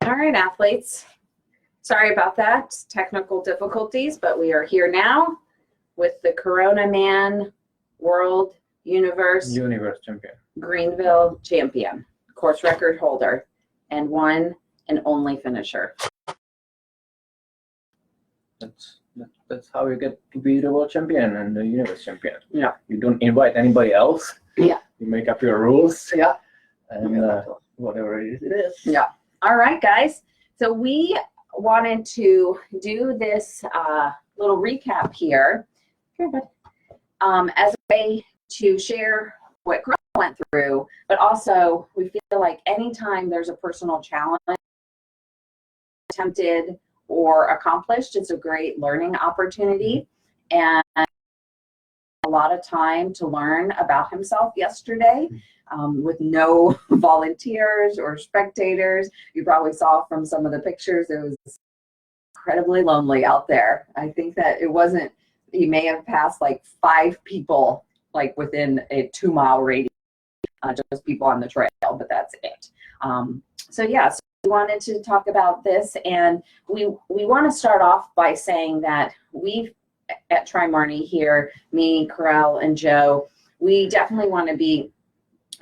All right, athletes. Sorry about that, technical difficulties, but we are here now with the Coronaman World Universe Champion, Greenville champion, course record holder, and one and only finisher. That's how you get to be the world champion and the universe champion. Yeah. You don't invite anybody else. Yeah. You make up your rules. Yeah. And whatever it is. Yeah. All right, guys. So we wanted to do this little recap here as a way to share what Greg went through, but also we feel like anytime there's a personal challenge attempted or accomplished, it's a great learning opportunity, and a lot of time to learn about himself yesterday with no volunteers or spectators. You probably saw from some of the pictures, it was incredibly lonely out there. I think that it wasn't, he may have passed like 5 people like within a 2-mile radius, just people on the trail, but that's it. So yeah, so we wanted to talk about this, and we want to start off by saying that we at Tri Marnie here, me, Corel, and Joe, we definitely want to be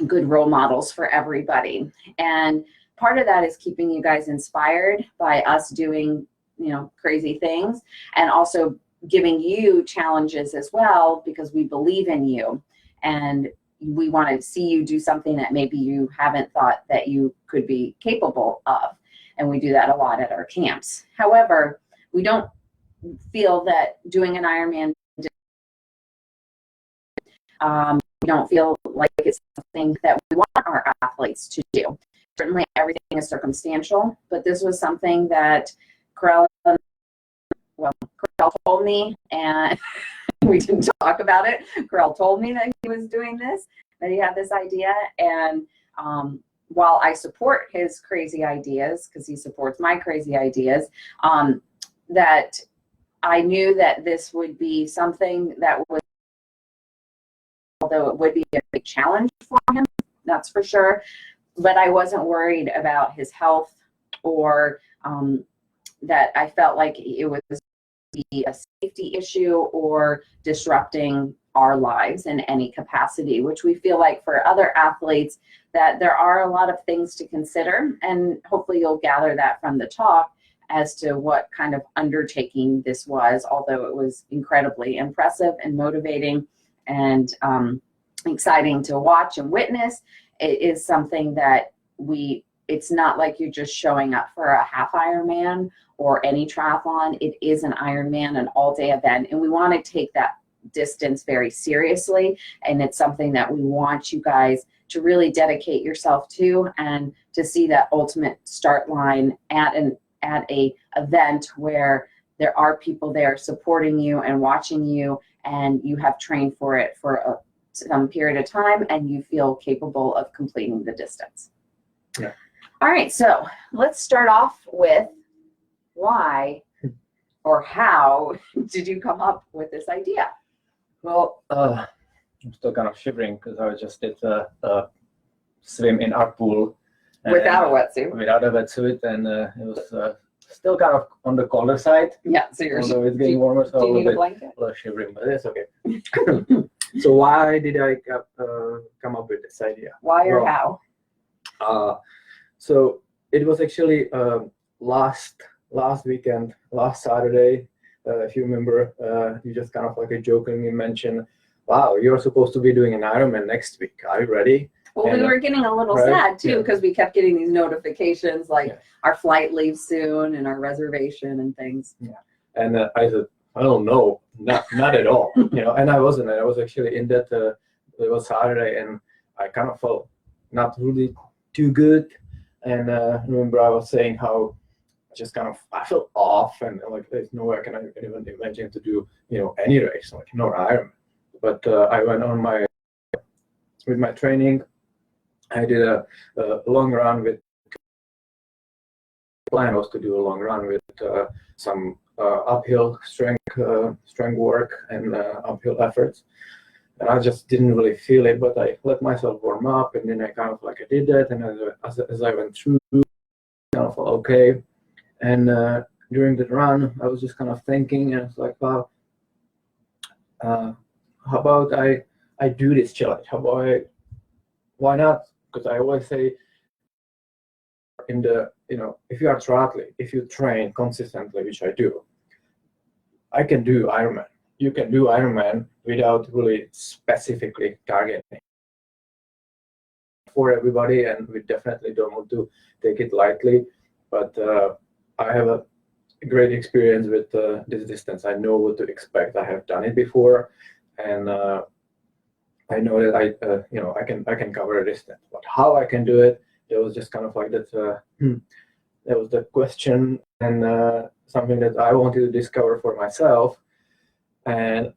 good role models for everybody. And part of that is keeping you guys inspired by us doing, you know, crazy things, and also giving you challenges as well, because we believe in you and we want to see you do something that maybe you haven't thought that you could be capable of. And we do that a lot at our camps. However, we don't feel that doing an Ironman, we don't feel like it's something that we want our athletes to do. Certainly everything is circumstantial, but this was something that Corel told me, and we didn't talk about it. Corel told me that he was doing this, that he had this idea, and while I support his crazy ideas, because he supports my crazy ideas, that I knew that this would be something that would, although it would be a big challenge for him, that's for sure, but I wasn't worried about his health, or that I felt like it was be a safety issue or disrupting our lives in any capacity, which we feel like for other athletes that there are a lot of things to consider, and hopefully you'll gather that from the talk as to what kind of undertaking this was, although it was incredibly impressive and motivating and exciting to watch and witness. It is something that it's not like you're just showing up for a half Ironman or any triathlon. It is an Ironman, an all-day event, and we want to take that distance very seriously, and it's something that we want you guys to really dedicate yourself to, and to see that ultimate start line at a event where there are people there supporting you and watching you, and you have trained for it for some period of time, and you feel capable of completing the distance. Yeah. All right, so let's start off with why or how did you come up with this idea? Well, I'm still kind of shivering because I just did a swim in our pool. Without a wetsuit? Without a wetsuit, and it was still kind of on the colder side. Yeah, so you're, although it's getting warmer, so do you a need a little blanket? shivering, but it's okay. So why did I come up with this idea? Why or how? So it was actually last weekend, last Saturday. If you remember, you just kind of like a jokingly mentioned, "Wow, you're supposed to be doing an Ironman next week. Are you ready?" Well, and, we were getting a little right? sad too, Yeah. because we kept getting these notifications like Yeah. our flight leaves soon and our reservation and things. Yeah. And I said, "I don't know, not at all." You know, and I wasn't. I was actually in that. It was Saturday, and I kind of felt not really too good. And remember, I was saying how just kind of I felt off, and like there's no way I can even imagine to do any race, like no Ironman. But I went on with my training. I did a long run with. Plan was to do a long run with some uphill strength work and uphill efforts. And I just didn't really feel it, but I let myself warm up, and then I kind of like I did that, and as I went through, kind of okay. And during the run, I was just kind of thinking, and it's like, wow, how about I do this challenge? Why not? Because I always say, in the, if you are a triathlete, if you train consistently, which I do, I can do Ironman. You can do Ironman without really specifically targeting for everybody, and we definitely don't want to take it lightly. But I have a great experience with this distance. I know what to expect. I have done it before, and I know that I can cover a distance. But how I can do it, it was just kind of like that. That was the question, and something that I wanted to discover for myself. And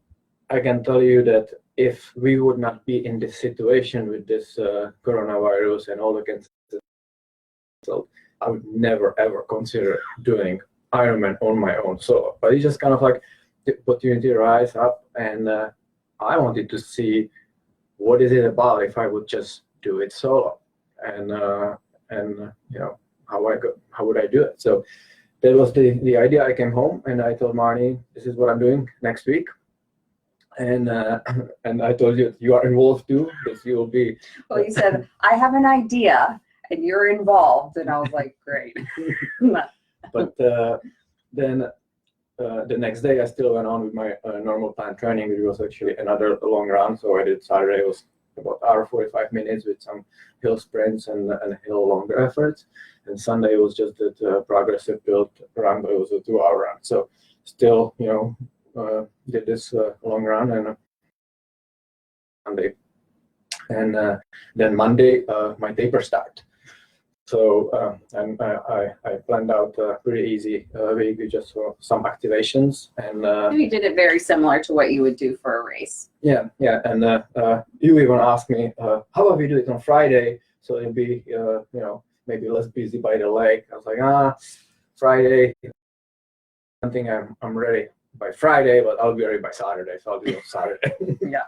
I can tell you that if we would not be in this situation with this coronavirus and all the cancels, I would never ever consider doing Ironman on my own solo. But it's just kind of like the opportunity rise up, and I wanted to see what is it about if I would just do it solo, and how would I do it? So that was the idea. I came home and I told Marnie, this is what I'm doing next week. And I told you are involved too, because you will be. Well, you said, I have an idea and you're involved. And I was like, great. But then the next day I still went on with my normal plan training. It was actually another long run. So I did Saturday, it was about hour 45 minutes with some hill sprints and hill longer efforts. And Sunday was just that progressive build run, but it was a 2-hour run. So still, did this long run and Sunday. And then Monday, my taper start. So and I planned out a pretty easy week with just some activations. And you did it very similar to what you would do for a race. Yeah. And you even asked me, how about we do it on Friday? So it'll be, maybe less busy by the lake. I was like, Friday. I don't think I'm ready by Friday, but I'll be ready by Saturday. So I'll do it on Saturday. Yeah.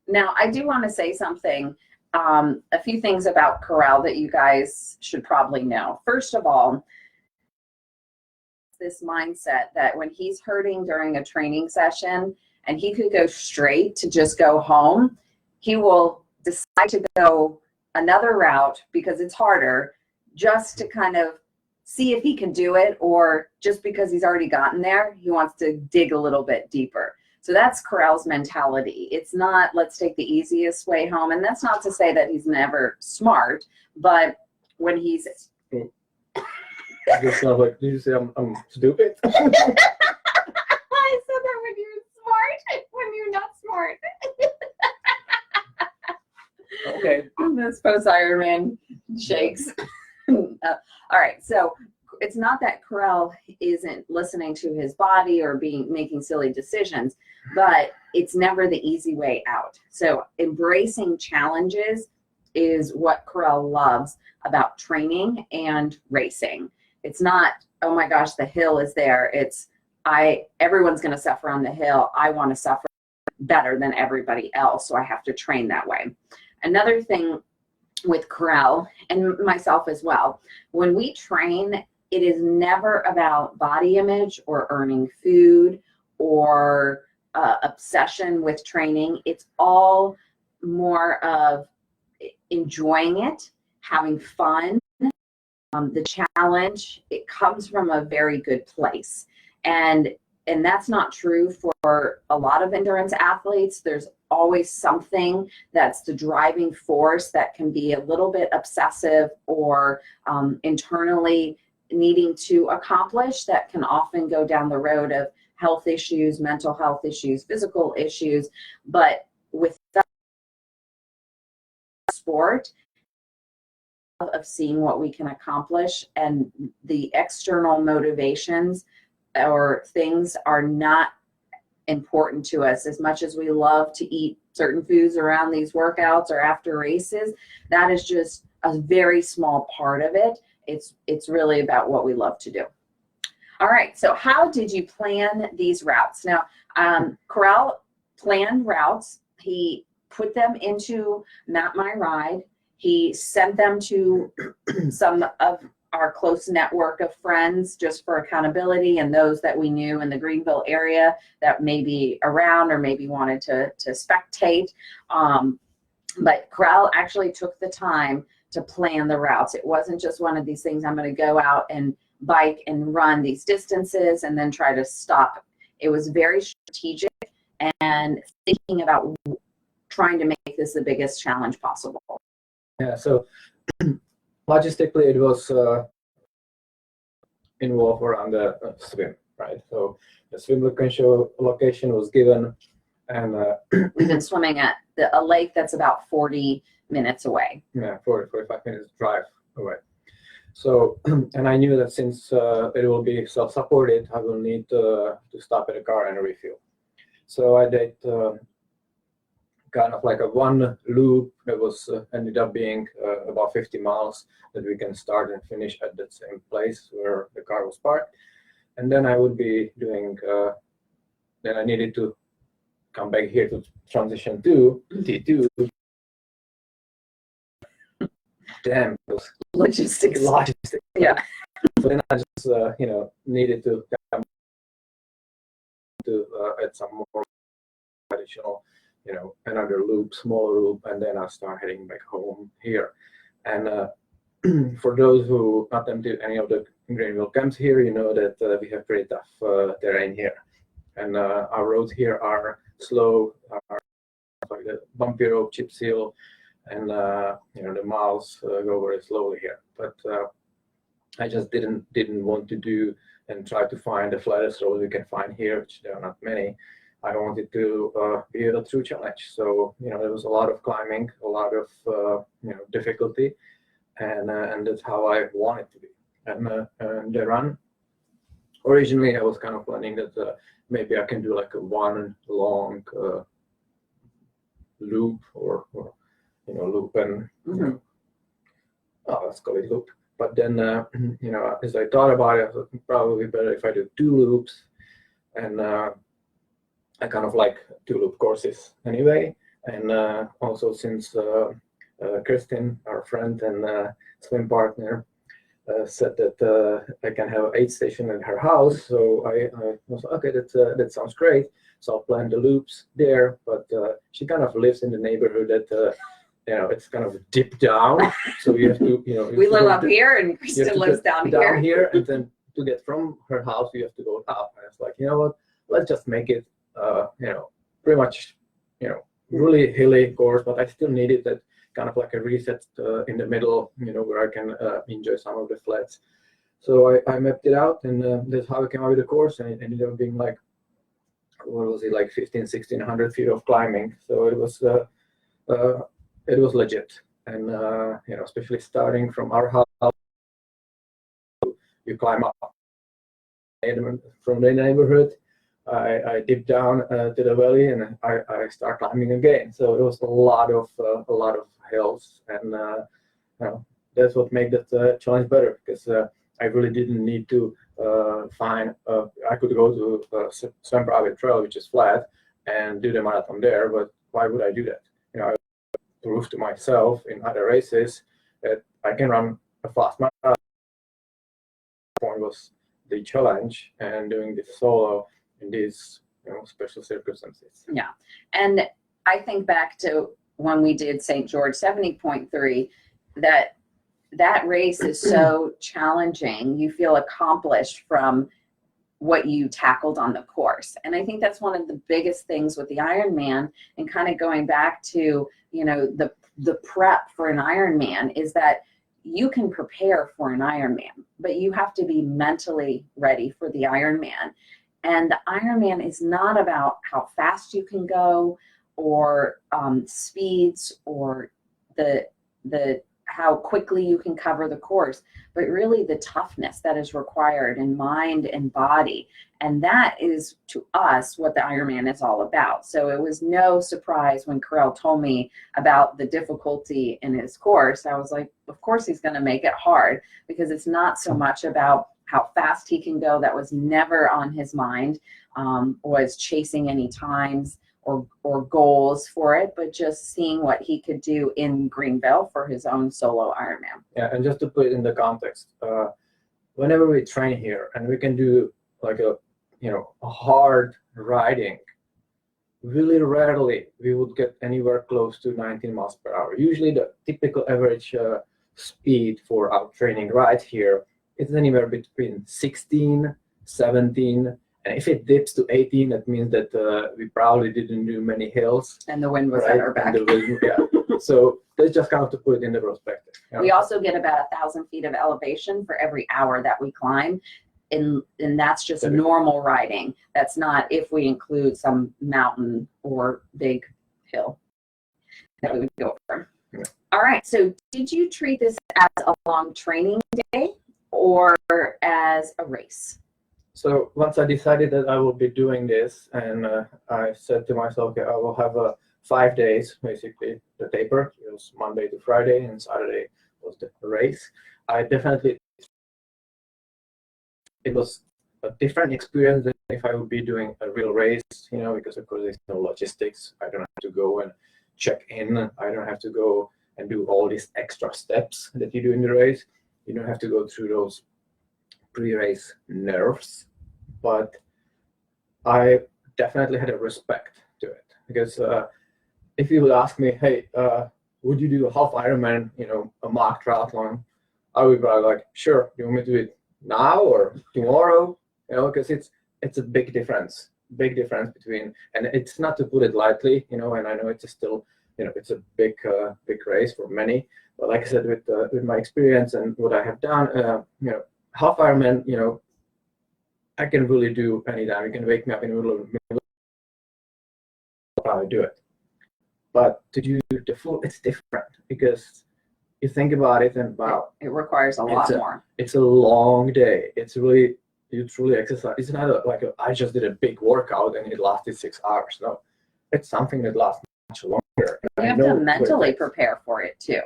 Now, I do want to say something, a few things about Corral that you guys should probably know. First of all, this mindset that when he's hurting during a training session and he could go straight to just go home, he will decide to go another route because it's harder, just to kind of see if he can do it, or just because he's already gotten there, he wants to dig a little bit deeper. So that's Corral's mentality. It's not, let's take the easiest way home. And that's not to say that he's never smart, but when he's... Just sounds like, did you say I'm stupid? I said that when you're smart, when you're not smart. Okay. This post-Ironman shakes. All right, so it's not that Corral isn't listening to his body or making silly decisions, but it's never the easy way out. So embracing challenges is what Corral loves about training and racing. It's not, oh my gosh, the hill is there. It's, everyone's going to suffer on the hill. I want to suffer better than everybody else, so I have to train that way. Another thing with Corral and myself as well, when we train, it is never about body image or earning food or obsession with training. It's all more of enjoying it, having fun. The challenge, it comes from a very good place. And that's not true for a lot of endurance athletes. There's always something that's the driving force that can be a little bit obsessive or internally needing to accomplish, that can often go down the road of health issues, mental health issues, physical issues. But with that sport, of seeing what we can accomplish, and the external motivations or things are not important to us. As much as we love to eat certain foods around these workouts or after races, that is just a very small part of it. It's really about what we love to do. All right, so how did you plan these routes? Now, Corral planned routes. He put them into Map My Ride. He sent them to some of our close network of friends just for accountability, and those that we knew in the Greenville area that may be around or maybe wanted to spectate. But Corral actually took the time to plan the routes. It wasn't just one of these things, I'm going to go out and bike and run these distances and then try to stop. It was very strategic and thinking about trying to make this the biggest challenge possible. Yeah, so logistically it was involved around the swim, right? So the swim location was given, and we've been swimming at a lake that's about 40 minutes away. Yeah, 45 minutes drive away. So, and I knew that since it will be self-supported, I will need to stop at a car and refuel. So I did kind of like a one loop that was ended up being about 50 miles that we can start and finish at that same place where the car was parked. And then I would be doing, then I needed to come back here to transition to T2. Damn, those Logistics. Yeah. So then I just, needed to come to add some more additional, another loop, smaller loop, and then I start heading back home here. And for those who attempted any of the Greenville camps here, you know that we have pretty tough terrain here. And our roads here are slow, are like the bumpy road, chip seal, and the miles go very slowly here. But I just didn't want to do and try to find the flattest road we can find here, which there are not many. I wanted to be a true challenge. So there was a lot of climbing, a lot of difficulty, and that's how I wanted to be. And the run, originally I was kind of planning that maybe I can do like a one long loop or loop and let's call it loop. But then as I thought about it, I thought probably better if I do two loops, and I kind of like two loop courses anyway. And also since Kristin, our friend and swim partner, said that I can have an aid station at her house, so I was like, okay, that sounds great. So I'll plan the loops there. But she kind of lives in the neighborhood that it's kind of deep down, so you have to we live up here, and Kristin lives down here, and then to get from her house you have to go up. And it's like, you know what? Let's just make it pretty much really hilly course, but I still needed that kind of like a reset in the middle, where I can enjoy some of the flats. So I mapped it out, and that's how I came up with the course, and it ended up being like, what was it, like 1,600 feet of climbing. So it was legit. And especially starting from our house, you climb up from the neighborhood. I dip down to the valley, and I start climbing again. So it was a lot of hills, and that's what made that challenge better, because I really didn't need to find. I could go to Swim Private Trail, which is flat, and do the marathon there. But why would I do that? I prove to myself in other races that I can run a fast marathon. The point was the challenge, and doing this solo in these special circumstances. Yeah, and I think back to when we did St. George 70.3, that race is so challenging. You feel accomplished from what you tackled on the course, and I think that's one of the biggest things with the Ironman. And kind of going back to the prep for an Ironman is that you can prepare for an Ironman, but you have to be mentally ready for the Ironman. And the Ironman is not about how fast you can go, or speeds, or the how quickly you can cover the course, but really the toughness that is required in mind and body. And that is, to us, what the Ironman is all about. So it was no surprise when Corral told me about the difficulty in his course. I was like, of course he's going to make it hard, because it's not so much about how fast he can go. That was never on his mind, was chasing any times or goals for it, but just seeing what he could do in Greenville for his own solo Ironman. Yeah, and just to put it in the context, whenever we train here and we can do like a hard riding, really rarely we would get anywhere close to 19 miles per hour. Usually the typical average speed for our training right here is anywhere between 16, 17, and if it dips to 18, that means that we probably didn't do many hills. And the wind was at our back. So that's just kind of to put it into perspective. We also get about 1,000 feet of elevation for every hour that we climb. And that's just normal riding. That's not if we include some mountain or big hill that we would go over. Yeah. All right. So did you treat this as a long training day or as a race? So once I decided that I will be doing this, and I said to myself, okay, I will have 5 days, basically, the taper. It was Monday to Friday, and Saturday was the race. It was a different experience than if I would be doing a real race, because of course there's no logistics. I don't have to go and check in. I don't have to go and do all these extra steps that you do in the race. You don't have to go through those pre-race nerves. But I definitely had a respect to it, because if you would ask me, hey, would you do a half Ironman, a mock triathlon, I would be like, sure. You want me to do it now or tomorrow? Because it's a big difference between, and it's not to put it lightly, and I know it's still, it's a big race for many. But like I said, with my experience and what I have done, half Ironman, I can really do anytime. You can wake me up in the middle of I'll probably do it. But to do the full, it's different, because you think about it and wow, it requires a lot more. It's a long day. You truly exercise. It's not I just did a big workout and it lasted 6 hours. No, it's something that lasts much longer. You have to mentally prepare for it too.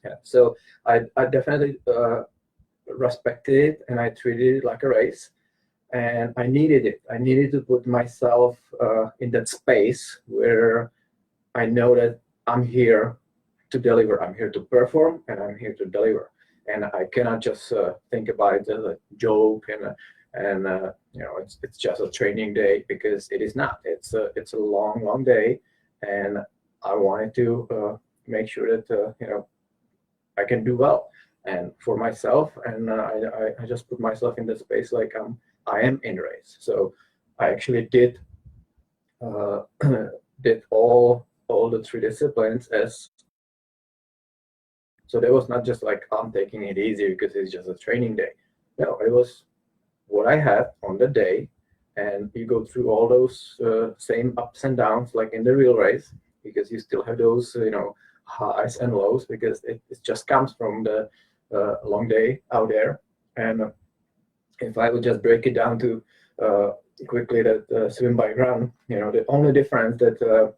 Yeah. So I definitely respected it, and I treated it like a race. And I needed it. I needed to put myself in that space where I know that I'm here to deliver. I'm here to perform, and I'm here to deliver. And I cannot just think about it as a joke and it's just a training day, because it is not. It's a long day, and I wanted to make sure that I can do well and for myself. And I just put myself in the space like I am in race. So I actually did all the 3 disciplines as. So there was not just like I'm taking it easy because it's just a training day. No, it was what I had on the day, and you go through all those same ups and downs like in the real race, because you still have those highs and lows, because it just comes from the long day out there. And if I would just break it down to quickly that swim, bike, run, the only difference that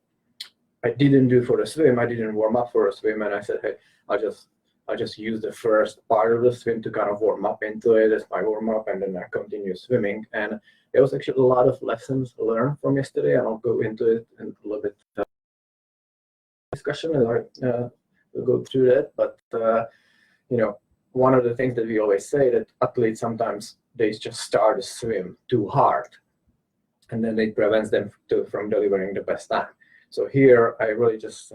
I didn't do for the swim, I didn't warm up for a swim, and I said, hey, I'll just use the first part of the swim to kind of warm up into it as my warm up, and then I continue swimming. And there was actually a lot of lessons learned from yesterday, and I'll go into it in a little bit discussion, and we'll go through that. But one of the things that we always say, that athletes sometimes they just start to swim too hard, and then it prevents them from delivering the best time. So here I really just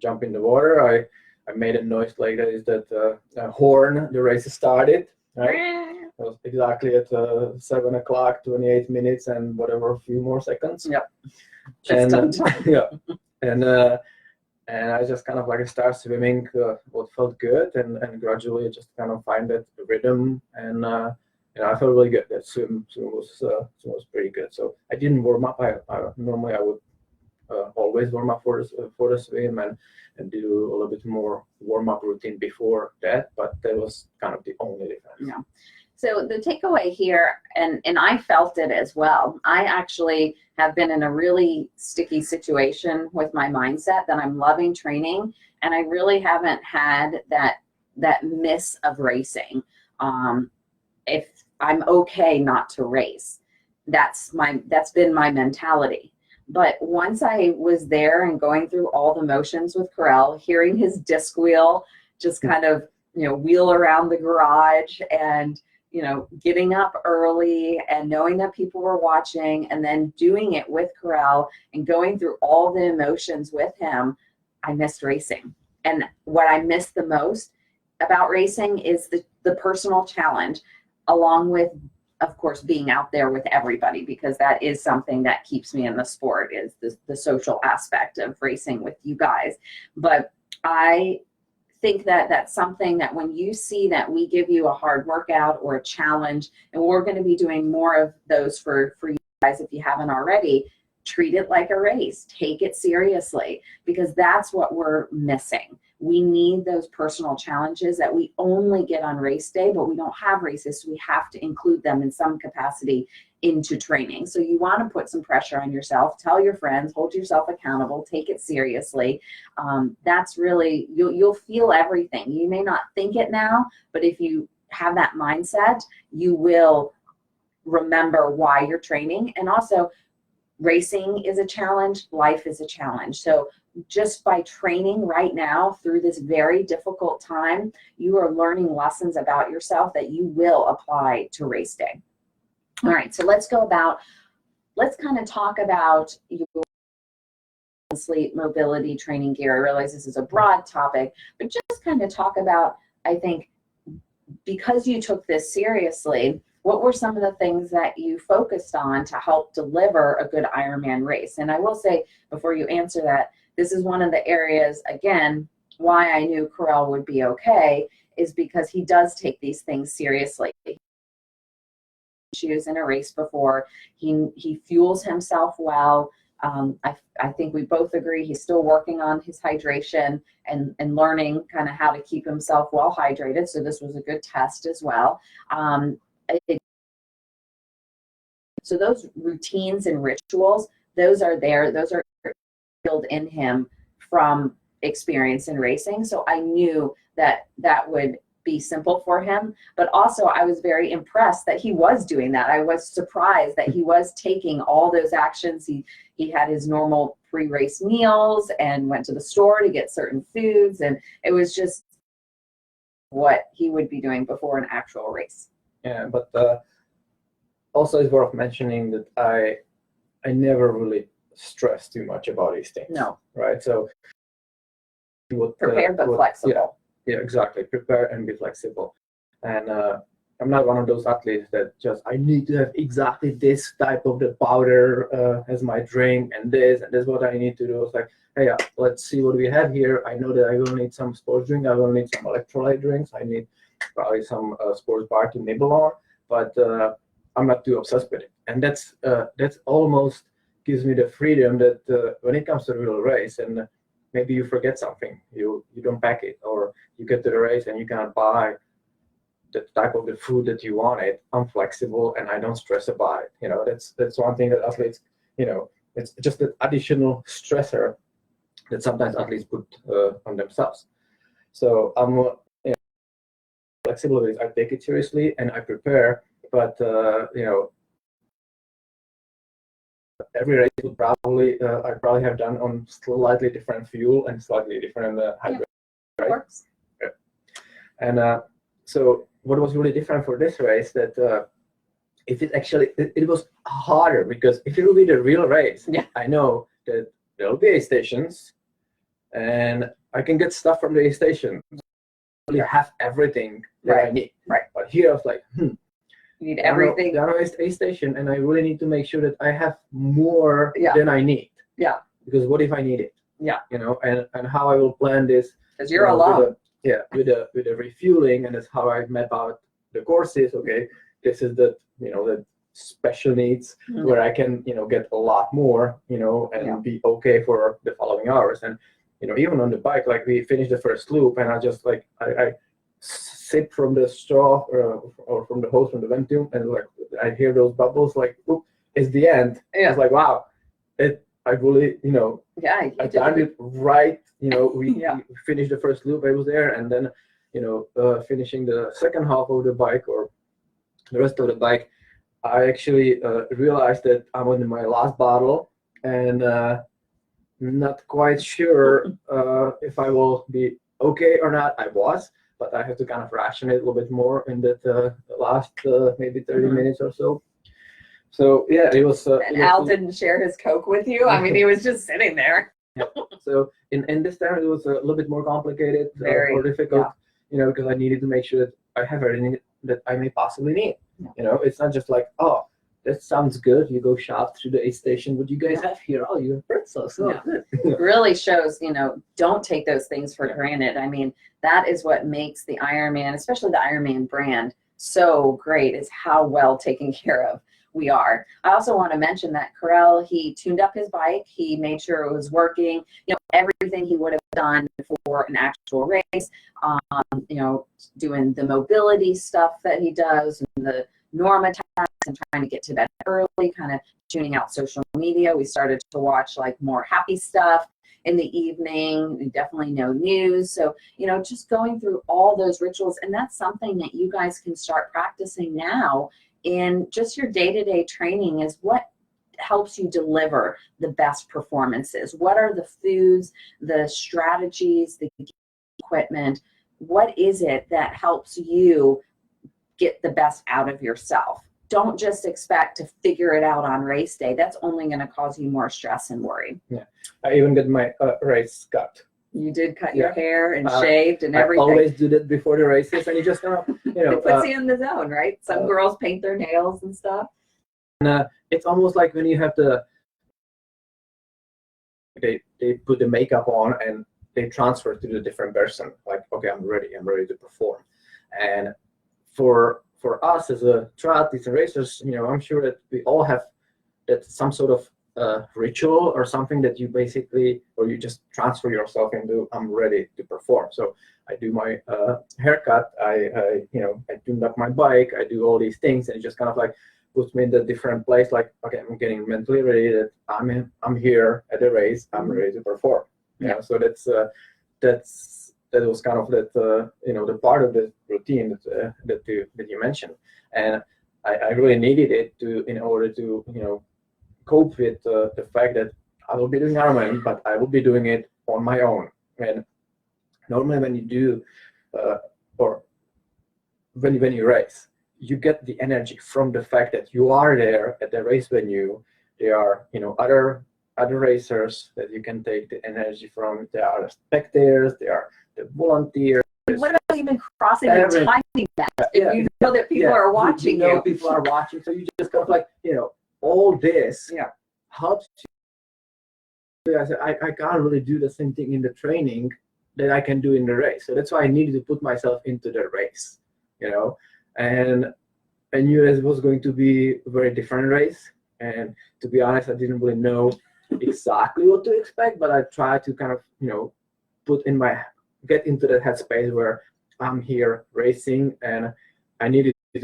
jump in the water. I made a noise like that, is that horn, the race started, right? It was exactly at 7 o'clock, 28 minutes and whatever, a few more seconds. Yep. And I just kind of I start swimming what felt good, and gradually just kind of find that rhythm, and I felt really good. That swim was pretty good. So I didn't warm up. Normally I would always warm up for the swim and do a little bit more warm up routine before that, but that was kind of the only difference. Yeah. So the takeaway here, and I felt it as well, I actually have been in a really sticky situation with my mindset that I'm loving training, and I really haven't had that miss of racing. If I'm okay not to race, that's been my mentality. But once I was there and going through all the motions with Corel, hearing his disc wheel just kind of, wheel around the garage, and, getting up early and knowing that people were watching, and then doing it with Corel and going through all the emotions with him, I missed racing. And what I missed the most about racing is the personal challenge, along with, of course, being out there with everybody, because that is something that keeps me in the sport, is the social aspect of racing with you guys. But I think that that's something that when you see that we give you a hard workout or a challenge, and we're going to be doing more of those for you guys if you haven't already, treat it like a race. Take it seriously, because that's what we're missing. We need those personal challenges that we only get on race day, but we don't have races, so we have to include them in some capacity into training. So you want to put some pressure on yourself, tell your friends, hold yourself accountable, take it seriously. That's really, you'll feel everything. You may not think it now, but if you have that mindset, you will remember why you're training. And also, racing is a challenge, life is a challenge. So just by training right now through this very difficult time, you are learning lessons about yourself that you will apply to race day. All right, so let's kind of talk about your sleep mobility training gear. I realize this is a broad topic, but just kind of talk about, I think, because you took this seriously, what were some of the things that you focused on to help deliver a good Ironman race? And I will say, before you answer that, this is one of the areas, again, why I knew Corel would be okay, is because he does take these things seriously. Issues in a race before, he fuels himself well. I think we both agree he's still working on his hydration and learning kind of how to keep himself well hydrated. So this was a good test as well. So those routines and rituals, those are there. Those are built in him from experience in racing. So I knew that that would be simple for him. But also I was very impressed that he was doing that. I was surprised that he was taking all those actions. He had his normal pre-race meals and went to the store to get certain foods. And it was just what he would be doing before an actual race. Yeah, but also it's worth mentioning that I never really stressed too much about these things. No. Right? So prepared but flexible. Yeah, exactly. Prepare and be flexible. And I'm not one of those athletes that just, I need to have exactly this type of the powder as my drink, and this is what I need to do. It's like, hey, let's see what we have here. I know that I will need some sports drink. I will need some electrolyte drinks. I need probably some sports bar to nibble on, but I'm not too obsessed with it. And that's almost gives me the freedom that when it comes to the real race, and maybe you forget something, you don't pack it, or you get to the race and you cannot buy the type of the food that you wanted. I'm flexible and I don't stress about it. That's one thing that athletes, it's just an additional stressor that sometimes athletes put on themselves. So I'm flexible with it. I take it seriously and I prepare, but every race would probably I probably have done on slightly different fuel and slightly different hydration. Yeah, right? Works. Yeah. And so what was really different for this race, that if it actually it was harder, because if it will be the real race, yeah, I know that there will be aid stations and I can get stuff from the aid station. I really have everything that I need. Right. But here I was like, you need everything. There is a station, and I really need to make sure that I have more than I need. Yeah. Because what if I need it? Yeah. And how I will plan this. Because you're alone. With the refueling, and that's how I map out the courses. Okay, this is the special needs where I can get a lot more and be okay for the following hours. And even on the bike, like we finished the first loop, and I just I sip from the straw or from the hose from the ventum, and I hear those bubbles, oop, it's the end. Yeah. It's like, wow, I really I timed it right. We finished the first loop, I was there, and then finishing the second half of the bike, or the rest of the bike, I actually realized that I'm on my last bottle, and not quite sure if I will be okay or not. I was, but I have to kind of ration it a little bit more in that last maybe 30 minutes or so. So yeah, it was. And Al didn't share his Coke with you. I mean, he was just sitting there. So in this time, it was a little bit more complicated, Very, more difficult, yeah. you know, because I needed to make sure that I have everything that I may possibly need. You know, it's not just like, oh, that sounds good. You go shop through the aid station. What do you guys have here? Oh, you have pretzels. So good. Really shows, you know, don't take those things for granted. I mean, that is what makes the Ironman, especially the Ironman brand, so great, is how well taken care of we are. I also want to mention that Carell, he tuned up his bike. He made sure it was working. You know, everything he would have done for an actual race. You know, doing the mobility stuff that he does, and the Norma tasks, and trying to get to bed early, kind of tuning out social media. We started to watch like more happy stuff in the evening, definitely no news. So, you know, just going through all those rituals. And that's something that you guys can start practicing now in just your day-to-day training, is what helps you deliver the best performances. What are the foods, the strategies, the equipment? What is it that helps you get the best out of yourself? Don't just expect to figure it out on race day. That's only going to cause you more stress and worry. Yeah, I even got my race cut. You did cut your hair and shaved and everything. I always do that before the races, and you just kind of, you know, it puts you in the zone, right? Some girls paint their nails and stuff. And it's almost like when you have they put the makeup on and they transfer to the different person. Like, okay, I'm ready to perform. And for us as a triathletes and racers, you know, I'm sure that we all have that some sort of ritual or something that you basically, or you just transfer yourself into, I'm ready to perform. So I do my haircut, I you know, I tune up my bike, I do all these things, and it just kind of like puts me in a different place. Like, okay, I'm getting mentally ready that I'm here at the race, I'm ready to perform. Yeah. So that was kind of that you know, the part of the routine that you mentioned, and I really needed it in order to, you know, cope with the fact that I will be doing Ironman, but I will be doing it on my own. And normally when you do or when you race, you get the energy from the fact that you are there at the race venue. There are, you know, other racers that you can take the energy from. There are the spectators, there are the volunteers. What about even crossing and timing that? If you know that people are watching you. Know people are watching, so you just kind of like, you know, all this helps you. I can't really do the same thing in the training that I can do in the race. So that's why I needed to put myself into the race, you know. And I knew it was going to be a very different race. And to be honest, I didn't really know exactly what to expect, but I tried to kind of, you know, get into that headspace where I'm here racing, and I needed to,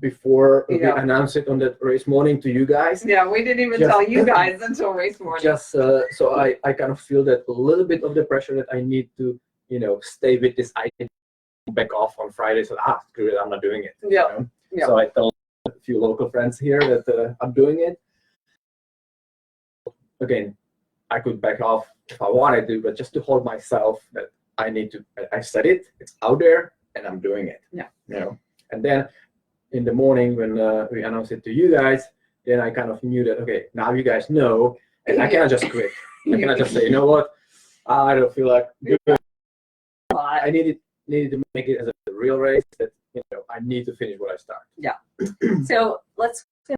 before we announced it on that race morning to you guys. Yeah, we didn't even tell you guys until race morning. Just so I kind of feel that a little bit of the pressure that I need to, you know, stay with this idea, back off on Friday. So screw it, I'm not doing it. Yeah. You know? So I told a few local friends here that I'm doing it. Again, I could back off if I wanted to, but just to hold myself that I need to. I said it. It's out there, and I'm doing it. Yeah. You know. And then in the morning when we announced it to you guys, then I kind of knew that, okay, now you guys know, and I cannot just quit. I cannot just say, you know what, I don't feel like doing it. I needed to make it as a real race that, you know, I need to finish what I start. Yeah. So let's go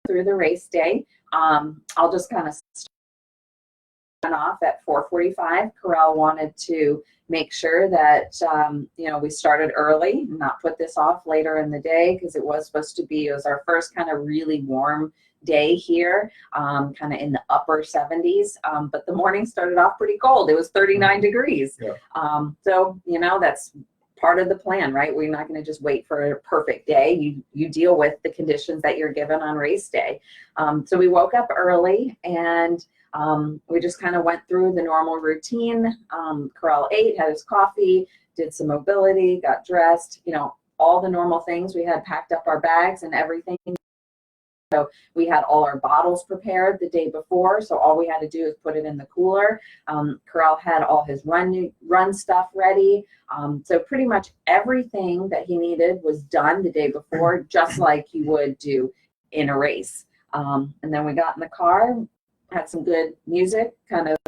through the race day. I'll just kind of start off at 4:45. Carell wanted to make sure that you know, we started early, not put this off later in the day, because it was our first kind of really warm day here, kind of in the upper 70s, but the morning started off pretty cold. It was 39 degrees. Yeah. So, you know, that's part of the plan, right? We're not going to just wait for a perfect day. You deal with the conditions that you're given on race day. So we woke up early, and we just kind of went through the normal routine. Carell ate, had his coffee, did some mobility, got dressed, you know, all the normal things. We had packed up our bags and everything So we had all our bottles prepared the day before, so all we had to do is put it in the cooler. Corral had all his run stuff ready. So pretty much everything that he needed was done the day before, just like you would do in a race. And then we got in the car, had some good music, kind of,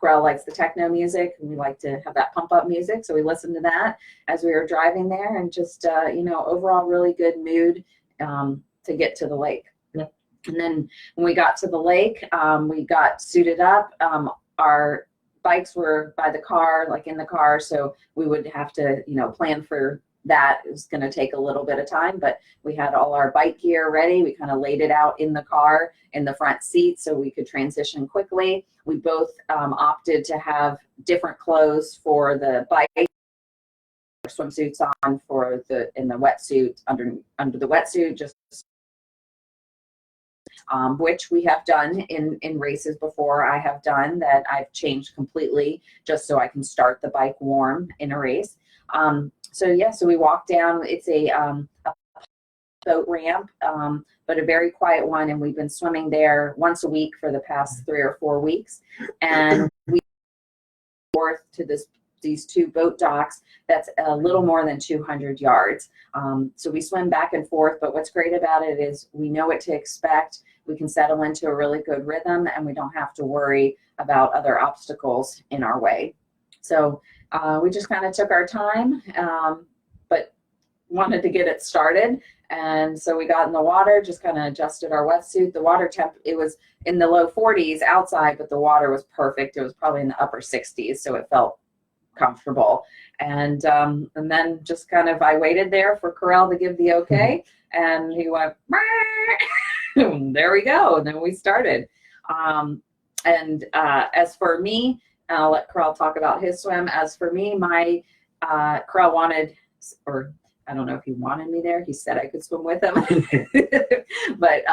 Corral likes the techno music, and we like to have that pump up music. So we listened to that as we were driving there, and just, overall really good mood to get to the lake. Yeah. And then when we got to the lake, we got suited up. Our bikes were by the car, like in the car. So we would have to, plan for that. It was going to take a little bit of time, but we had all our bike gear ready. We kind of laid it out in the car in the front seat so we could transition quickly. We both opted to have different clothes for the bike, swimsuits on in the wetsuit, under the wetsuit, just which we have done in races before. I have done that. I've changed completely just so I can start the bike warm in a race. So we walked down. It's a boat ramp, but a very quiet one, and we've been swimming there once a week for the past 3 or 4 weeks. And we forth to these 2 boat docks that's a little more than 200 yards. So we swim back and forth, but what's great about it is we know what to expect. We can settle into a really good rhythm, and we don't have to worry about other obstacles in our way. So we just kind of took our time, but wanted to get it started. And so we got in the water, just kind of adjusted our wetsuit. The water temp, it was in the low 40s outside, but the water was perfect. It was probably in the upper 60s, so it felt comfortable. And then just kind of, I waited there for Corral to give the okay, and he went, there we go. And then we started. As for me, I'll let Corral talk about his swim. As for me, my Corral wanted, or I don't know if he wanted me there. He said I could swim with him, but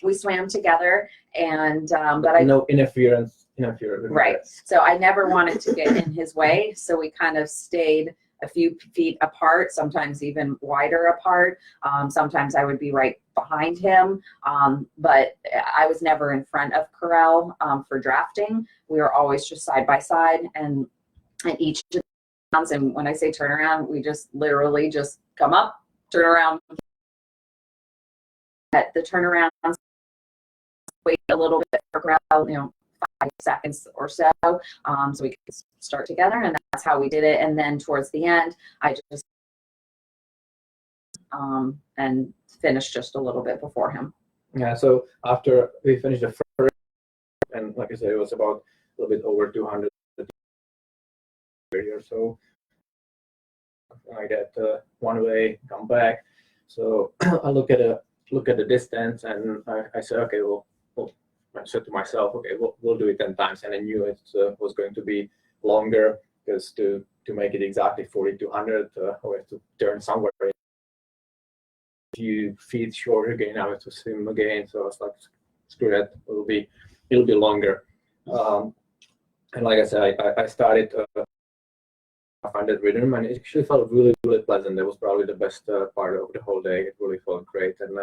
we swam together, and but no interference. Right. So I never wanted to get in his way. So we kind of stayed a few feet apart, sometimes even wider apart. Sometimes I would be right behind him, but I was never in front of Corral for drafting. We were always just side by side, and at each turns. And when I say turn around, we just literally just come up, turn around. At the turnarounds, wait a little bit for Corral, 5 seconds or so, so we could start together, and that's how we did it. And then towards the end, I just and finished just a little bit before him. Yeah. So after we finished the first, and like I said, it was about a little bit over 200 or so. I get one way, come back. So I look at the distance, and I said, okay, I said to myself, okay, we'll do it 10 times, and I knew it was going to be longer, because to make it exactly 4,200, we have to turn somewhere a few feet short again. I have to swim again, so I was like, screw it, it'll be longer. And like I said, I started I find that rhythm, and it actually felt really, really pleasant. That was probably the best part of the whole day. It really felt great, and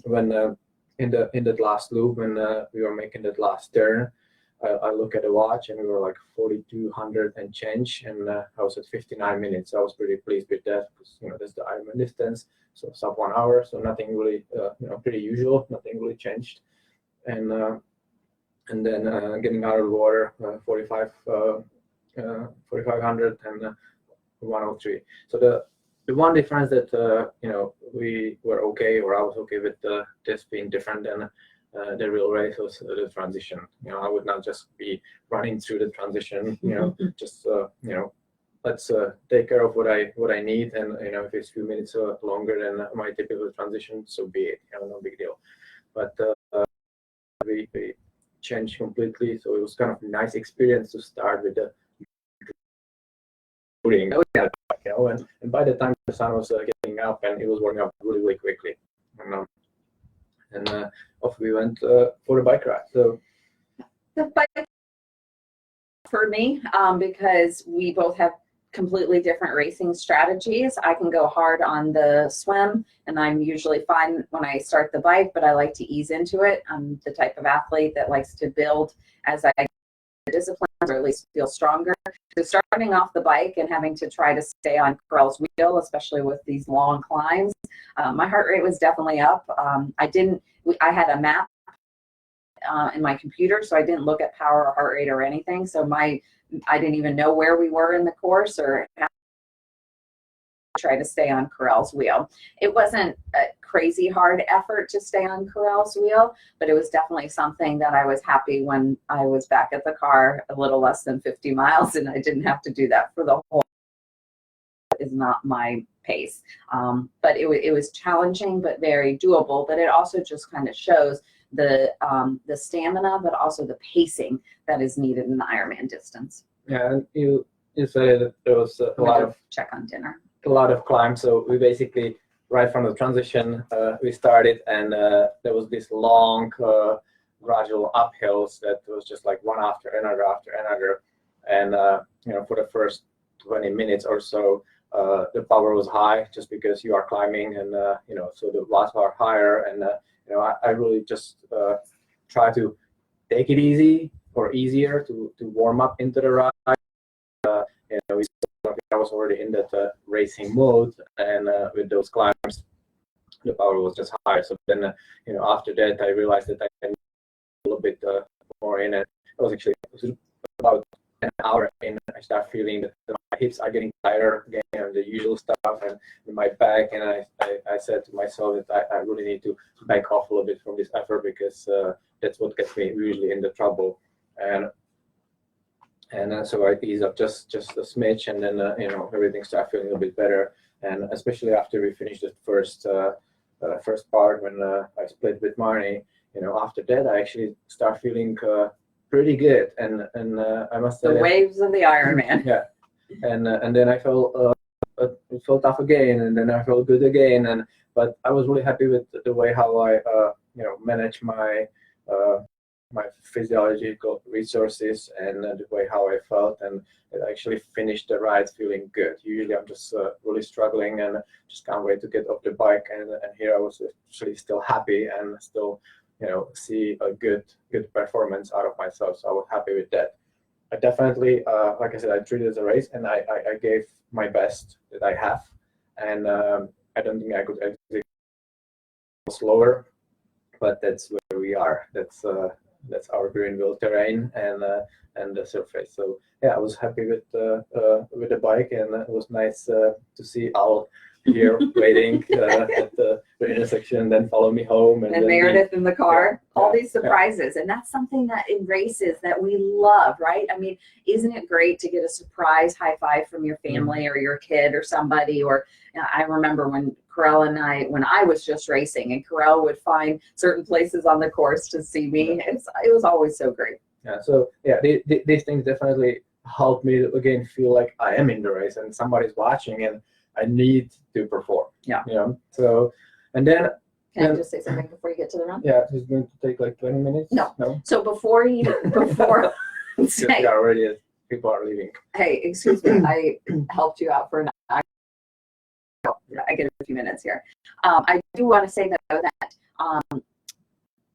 when in that last loop, when we were making that last turn, I look at the watch, and we were like 4,200 and change, and I was at 59 minutes. I was pretty pleased with that, because that's the Ironman distance, so sub 1 hour, so nothing really, pretty usual, nothing really changed, and then getting out of the water, 4,500 and 103. So the one difference that we were okay, or I was okay with this being different than the real race, was the transition. I would not just be running through the transition. Just let's take care of what I need, and if it's a few minutes longer than my typical transition, so be it. No big deal. But we changed completely, so it was kind of a nice experience to start with the putting, and by the time the sun was getting up, and it was warming up really, really quickly, and off we went for the bike ride. So the bike for me, because we both have completely different racing strategies. I can go hard on the swim, and I'm usually fine when I start the bike, but I like to ease into it. I'm the type of athlete that likes to build as I discipline, or at least feel stronger. So starting off the bike and having to try to stay on Corell's wheel, especially with these long climbs, my heart rate was definitely up. I had a map in my computer, so I didn't look at power or heart rate or anything. So I didn't even know where we were in the course or how to try to stay on Corell's wheel. It wasn't a crazy hard effort to stay on Corell's wheel, but it was definitely something that I was happy when I was back at the car a little less than 50 miles and I didn't have to do that for the whole. Is not my pace, but it was challenging but very doable. But it also just kind of shows the stamina, but also the pacing that is needed in the Ironman distance. Yeah, and you said that there was a lot of check on dinner. A lot of climb. So we basically right from the transition we started, and there was this long gradual uphills that was just like one after another, and for the first 20 minutes or so. The power was high just because you are climbing, and so the watts are higher, and I really just try to take it easy or easier to warm up into the ride. I was already in that racing mode, and with those climbs, the power was just higher. So then, after that, I realized that I can a little bit more in it. It was about an hour in. I start feeling that my hips are getting tighter again, the usual stuff, and in my back. And I said to myself that I really need to back off a little bit from this effort, because that's what gets me usually into trouble. And so I ease up just a smidge, and then everything started feeling a little bit better. And especially after we finished the first part, when I split with Marnie, after that I actually start feeling pretty good. And I must say the waves of the Ironman. Yeah, and then I felt it felt tough again, and then I felt good again. But I was really happy with the way how I manage my physiological resources, and the way how I felt, and I actually finished the ride feeling good. Usually I'm just really struggling and just can't wait to get off the bike, and here I was actually still happy and still see a good performance out of myself. So I was happy with that. I definitely like I said, I treated it as a race, and I gave my best that I have, and I don't think I could exit slower, but that's where we are. That's our Greenville terrain and the surface. So yeah, I was happy with the bike, and it was nice to see Al here waiting at the intersection, then follow me home, and Meredith in the car. Yeah, all these surprises, and that's something that in races that we love, right? I mean, isn't it great to get a surprise high five from your family or your kid or somebody? Or I remember when Corell and when I was just racing, and Corell would find certain places on the course to see me. It was always so great. Yeah. So yeah, these things definitely helped me to again feel like I am in the race and somebody's watching, and I need to perform. Yeah. So, and then. Can I just say something before you get to the run? Yeah, it's going to take like 20 minutes. No. So before say, already people are leaving. Hey, excuse me, I helped you out for an hour. I get a few minutes here. I do want to say though that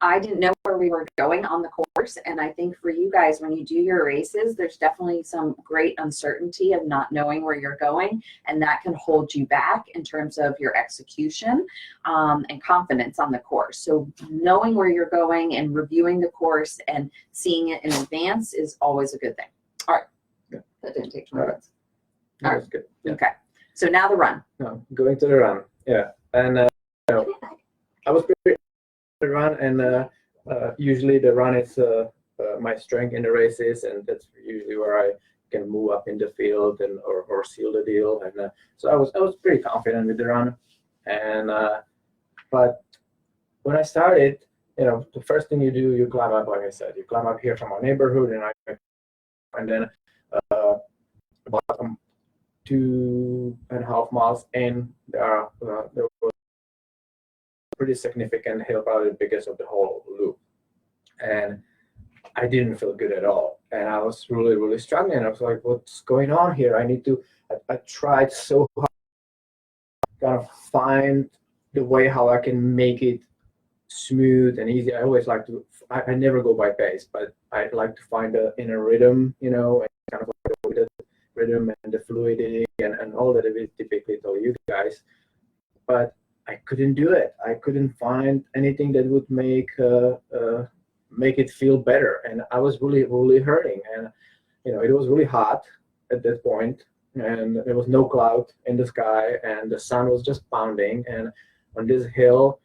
I didn't know where we were going on the course, and I think for you guys, when you do your races, there's definitely some great uncertainty of not knowing where you're going, and that can hold you back in terms of your execution and confidence on the course. So knowing where you're going and reviewing the course and seeing it in advance is always a good thing. All right. Yeah. That didn't take 20 minutes. That was good. Yeah. Okay. So now the run. No, going to the run. Yeah. And I was prepared to run, and usually the run is my strength in the races, and that's usually where I can move up in the field and or seal the deal. And so I was pretty confident with the run. And but when I started, the first thing you do, you climb up. Like I said, you climb up here from our neighborhood, and then about 2.5 miles in, there was a pretty significant hill, probably the biggest of the whole loop. And I didn't feel good at all. And I was really, really struggling. I was like, what's going on here? I need to I tried so hard to kind of find the way how I can make it smooth and easy. I always like to, I never go by pace, but I like to find the inner rhythm, you know, and kind of like the rhythm and the fluidity and all that I typically tell you guys. But I couldn't do it. I couldn't find anything that would make it feel better. And I was really, really hurting. And, you know, it was really hot at that point, and there was no cloud in the sky, and the sun was just pounding. And on this hill,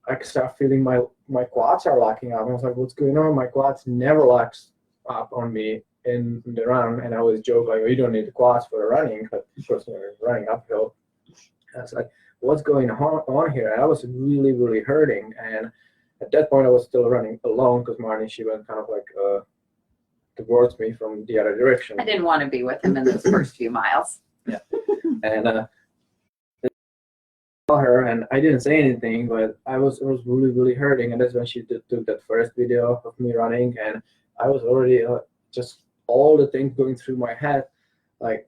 I start feeling my quads are locking up. I was like, what's going on? My quads never locks up on me in the run. And I always joke like, oh, you don't need the quads for the running, but of course, when you're running uphill. I was like, what's going on here? And I was really, really hurting. And at that point, I was still running alone because Marnie, she went kind of like towards me from the other direction. I didn't want to be with him in those first few miles. Yeah. And I saw her, and I didn't say anything, but I was really, really hurting. And that's when she took that first video of me running, and I was already just all the things going through my head, like,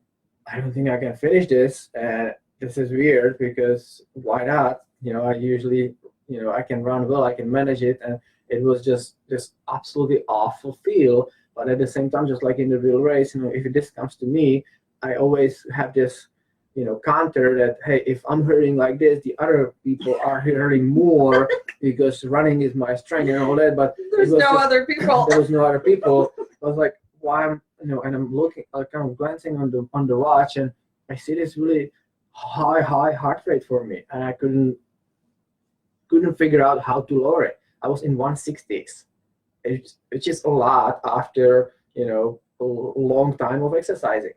I don't think I can finish this, and this is weird because why not? You know, I usually, you know, I can run well, I can manage it, and it was just this absolutely awful feel. But at the same time, just like in the real race, you know, if this comes to me, I always have this, you know, counter that, hey, if I'm hurting like this, the other people are hurting more because running is my strength and all that. But There's no other people. There was no other people. I was like, why am, you know, and I'm looking, kind of glancing on the watch, and I see this really high heart rate for me, and I couldn't figure out how to lower it. I was in 160s. It's just a lot after, you know, a long time of exercising,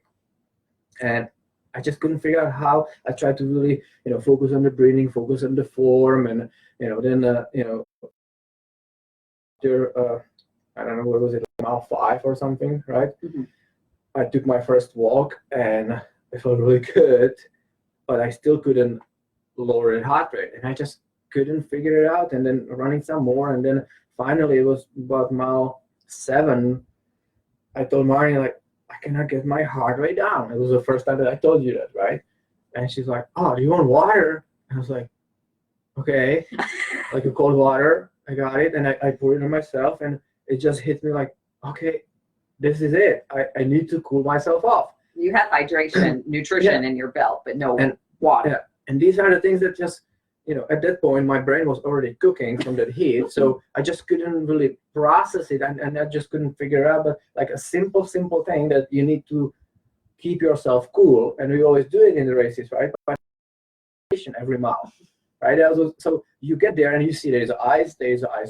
and I just couldn't figure out how. I tried to really, you know, focus on the breathing, focus on the form, and, you know, then you know, after I don't know, what was it, mile 5 or something, right? Mm-hmm. I took my first walk, and it felt really good, but I still couldn't lower the heart rate, and I just couldn't figure it out. And then running some more, and then finally it was about mile 7. I told Marnie, like, I cannot get my heart rate down. It was the first time that I told you that, right? And she's like, oh, do you want water? And I was like, okay, like a cold water. I got it, and I poured it on myself, and it just hit me like, okay, this is it. I need to cool myself off. You had hydration, nutrition in your belt, but no water. Yeah, and these are the things that just, you know, at that point, my brain was already cooking from that heat, so I just couldn't really process it, and I just couldn't figure it out. But like a simple thing that you need to keep yourself cool, and we always do it in the races, right? By every mile, right? So you get there and you see there's ice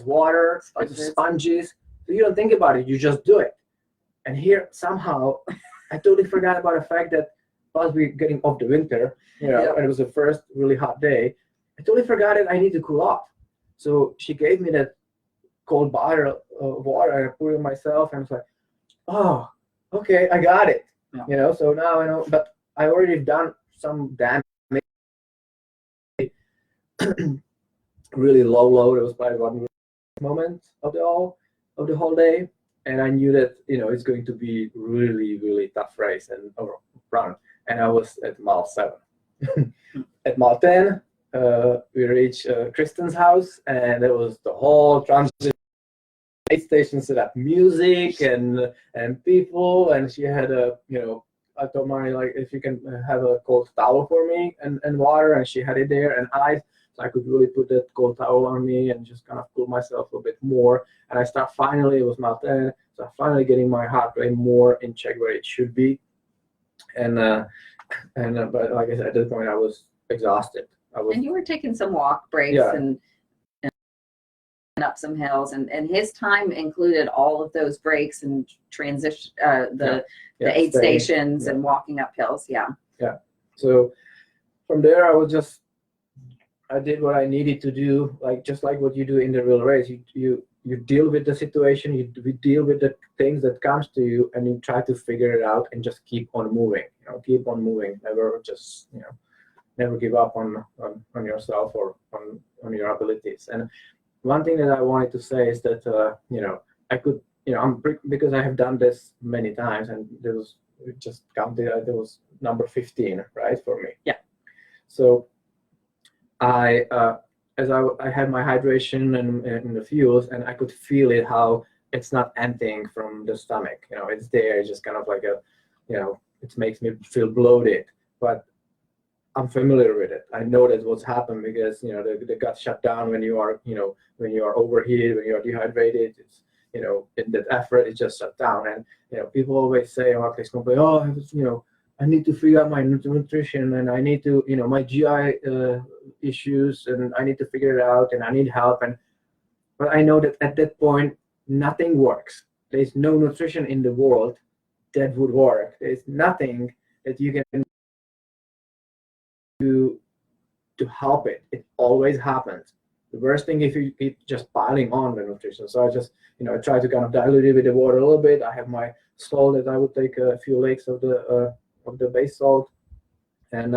water, there's sponges. So you don't think about it, you just do it. And here somehow I totally forgot about the fact that plus we're getting off the winter, you know, and it was the first really hot day. I totally forgot that I need to cool off. So she gave me that cold bottle of water, and I poured it on myself, and I was like, oh, okay, I got it. Yeah. You know, so now I know, but I already done some damage. Really low. It was probably one moment of the whole day, and I knew that, you know, it's going to be really tough race and run. And I was at mile 7. At mile 10, we reached Kristen's house, and there was the whole transit aid station set up music and people, and she had you know, I told Marnie, like, if you can have a cold towel for me and water, and she had it there, and ice, so I could really put that cold towel on me and just kind of cool myself a bit more. And I start finally, it was mile 10, so I'm finally getting my heart rate more in check where it should be. And but like I said, at that point I was exhausted. And you were taking some walk breaks and up some hills, and his time included all of those breaks and transition, the aid stations and walking up hills. Yeah. So from there, I did what I needed to do, like just like what you do in the real race. You deal with the situation, you deal with the things that comes to you, and you try to figure it out and just keep on moving. You know, keep on moving. Never just, you know, never give up on yourself or on your abilities. And one thing that I wanted to say is that you know, I could, you know, because I have done this many times, and there was we just counted that it was number 15, right, for me. Yeah. So as I had my hydration and the fuels, and I could feel it, how it's not emptying from the stomach. It's there. It's just kind of like it makes me feel bloated, but I'm familiar with it. I know that's what's happened because the gut shut down when you are when you are overheated, when you are dehydrated. It's in that effort it just shut down. And people always say, oh, please complain, oh, I need to figure out my nutrition, and I need to my GI issues, and I need to figure it out, and I need help. But I know that at that point nothing works. There's no nutrition in the world that would work. There's nothing that you can do to help it. It always happens. The worst thing if you keep just piling on the nutrition. So I just I try to kind of dilute it with the water a little bit. I have my salt that I would take a few licks of the base salt, and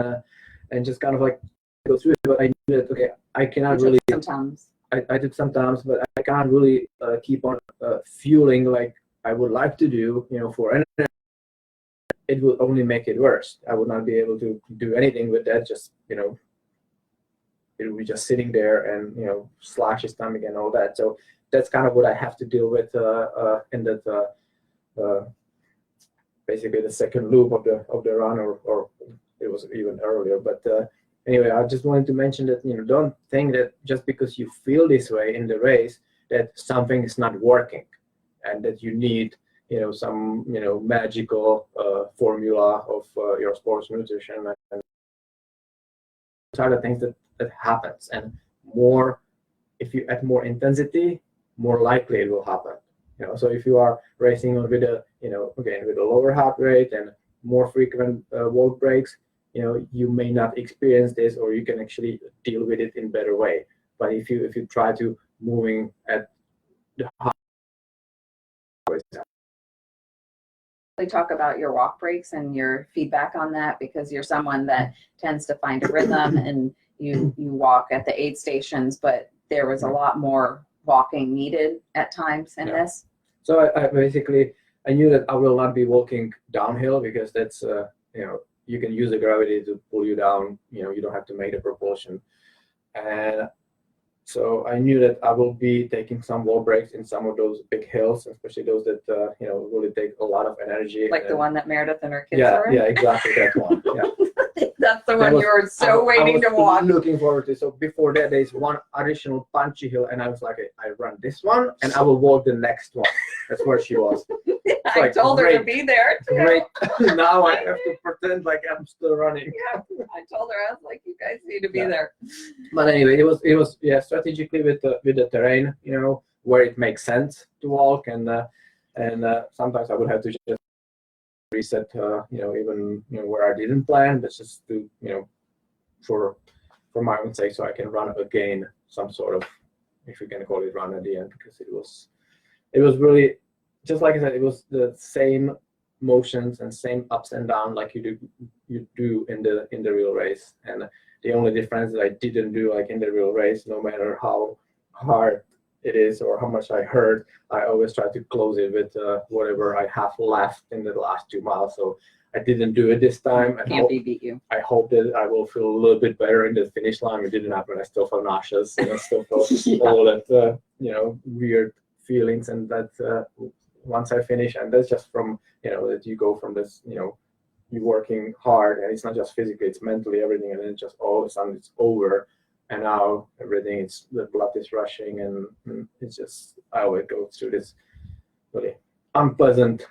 just kind of like go through it. But I knew that okay, I cannot really. Sometimes. I did sometimes, but I can't really keep on fueling like I would like to do. For energy, it will only make it worse. I would not be able to do anything with that. Just it will be just sitting there and slash his stomach and all that. So that's kind of what I have to deal with in that basically the second loop of the run, or it was even earlier. But anyway, I just wanted to mention that don't think that just because you feel this way in the race that something is not working, and that you need some magical formula of your sports nutrition, and those are the things that happens. And more, if you add more intensity, more likely it will happen. So if you are racing with a again with a lower heart rate and more frequent walk breaks, you may not experience this, or you can actually deal with it in better way. But if you try to moving at the high rate. Talk about your walk breaks and your feedback on that, because you're someone that tends to find a rhythm, and you walk at the aid stations, but there was a lot more walking needed at times in this. So I basically I knew that I will not be walking downhill, because that's you can use the gravity to pull you down. You don't have to make the propulsion. And so I knew that I will be taking some wall breaks in some of those big hills, especially those that really take a lot of energy. Like the one that Meredith and her kids yeah, are in? Yeah, exactly that one. Yeah. That's the one you were so waiting to walk. Looking forward to. So before that, there's one additional punchy hill, and I was like, I run this one, and I will walk the next one. That's where she was. I like, told her to be there too. Great. Now I have to pretend like I'm still running. Yeah, I told her, I was like, you guys need to be there. But anyway, it was strategically with the terrain, where it makes sense to walk, and sometimes I would have to just reset, even where I didn't plan, but just to for my own sake, so I can run again some sort of, if you can call it run at the end, because it was really, just like I said, it was the same motions and same ups and downs like you do in the real race. And the only difference that I didn't do like in the real race, no matter how hard it is or how much I hurt, I always try to close it with whatever I have left in the last 2 miles. So I didn't do it this time. Can't beat you. I hope that I will feel a little bit better in the finish line. It didn't happen. I still felt nauseous, and I still felt all that weird feelings. And that once I finish, and that's just from that you go from this you working hard, and it's not just physically, it's mentally, everything, and then just all of a sudden it's over. And now everything, the blood is rushing, and it's just, I always go through this really unpleasant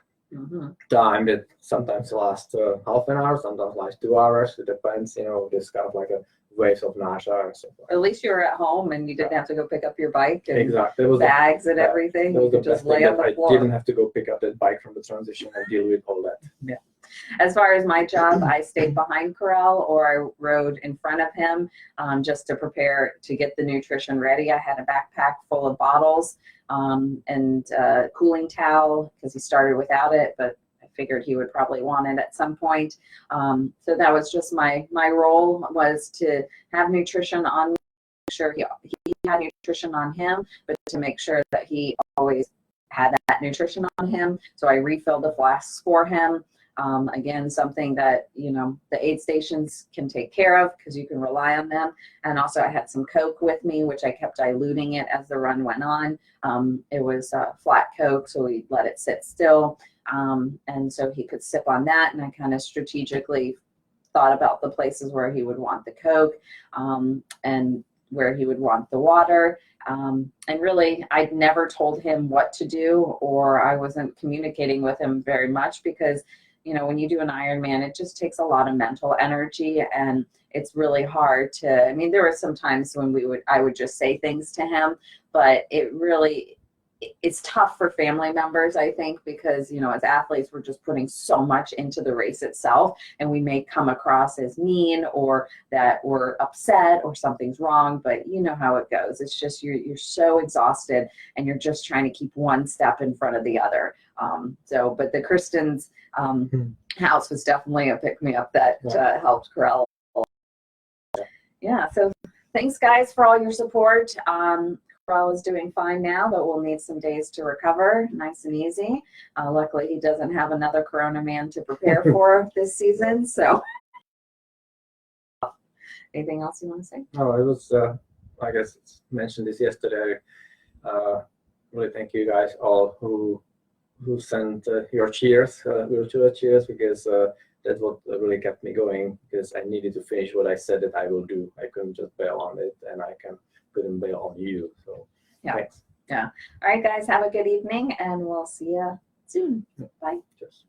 time that sometimes lasts half an hour, sometimes lasts 2 hours. It depends, this kind of like a waves of nausea and stuff. At least you were at home and you didn't have to go pick up your bike and exactly. bags and everything. That was you the just best lay thing, on the that floor. I didn't have to go pick up that bike from the transition and deal with all that. Yeah. As far as my job, I stayed behind Corral, or I rode in front of him just to prepare to get the nutrition ready. I had a backpack full of bottles and a cooling towel, because he started without it, but I figured he would probably want it at some point. So that was just my role, was to have nutrition on me, make sure he had nutrition on him, but to make sure that he always had that nutrition on him. So I refilled the flasks for him. Again, something that, you know, the aid stations can take care of because you can rely on them. And also I had some Coke with me, which I kept diluting it as the run went on. It was flat Coke, so we let it sit still. And so he could sip on that. And I kind of strategically thought about the places where he would want the Coke and where he would want the water. And really, I'd never told him what to do, or I wasn't communicating with him very much because, you know, when you do an Ironman, it just takes a lot of mental energy, and it's really hard to, I mean, there were some times when I would just say things to him, but it's tough for family members, I think, because, you know, as athletes, we're just putting so much into the race itself, and we may come across as mean or that we're upset or something's wrong, but you know how it goes. It's just you're so exhausted, and you're just trying to keep one step in front of the other. But the Kristen's house was definitely a pick-me-up that helped Corell. Yeah, so thanks, guys, for all your support. Corell is doing fine now, but we'll need some days to recover, nice and easy. Luckily, he doesn't have another Coronaman to prepare for this season. So, anything else you want to say? No, it was, I guess, mentioned this yesterday. Really thank you guys all who sent your cheers, virtual cheers, because that's what really kept me going, because I needed to finish what I said that I will do. I couldn't just bail on it, and couldn't bail on you. So yeah. Thanks. Yeah. All right, guys, have a good evening, and we'll see you soon. Bye. Cheers.